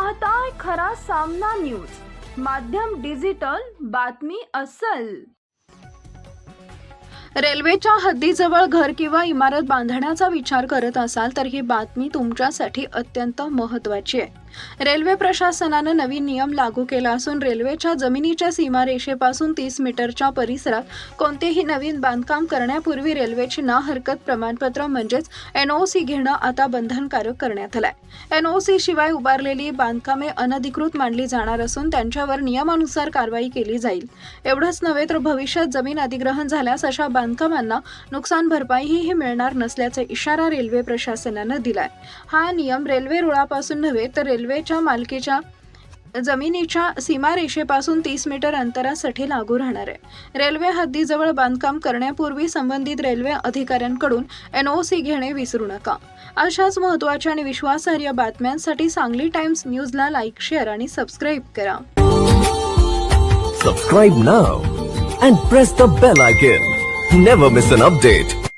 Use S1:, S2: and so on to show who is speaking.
S1: पाहताय खरा सामना न्यूज, माध्यम डिजिटल, बातमी अस्सल। रेल्वेच्या हद्दीजवळ घर किंवा इमारत बांधण्याचा विचार करत असाल तर ही बातमी तुमच्यासाठी अत्यंत महत्त्वाची आहे। रेल्वे प्रशासनाने नवीन नियम लागू केला असून रेल्वेच्या जमिनीच्या सीमारेषेपासून 30 मीटरच्या परिसरात कोणतेही नवीन बांधकाम करण्यापूर्वी रेल्वेची ना हरकत प्रमाणपत्र म्हणजेच NOC घेणं आता बंधनकारक करण्यात आलंय। NOC शिवाय उभारलेली बांधकामे अनधिकृत मानली जाणार असून त्यांच्यावर नियमानुसार कारवाई केली जाईल। एवढंच नव्हे तर भविष्यात जमीन अधिग्रहण झाल्यास अशा बांधकामांना नुकसान भरपाईही मिळणार नसल्याचा इशारा रेल्वे प्रशासनाने दिलाय। हा नियम रेल्वे रुळापासून नव्हे तर रेल्वेच्या मालकीच्या जमिनीच्या सीमारेषेपासून 30 मीटर अंतरासाठी लागू राहणार आहे। रेल्वे हद्दीजवळ बांधकाम करण्यापूर्वी संबंधित रेल्वे अधिकाऱ्यांकडून NOC घेणे विसरू नका। अशाच महत्त्वाच्या आणि विश्वासार्ह बातम्यांसाठी सांगली टाइम्स न्यूजला लाईक, शेअर आणि सबस्क्राईब करा।
S2: Subscribe now and press the bell icon. Never miss an update.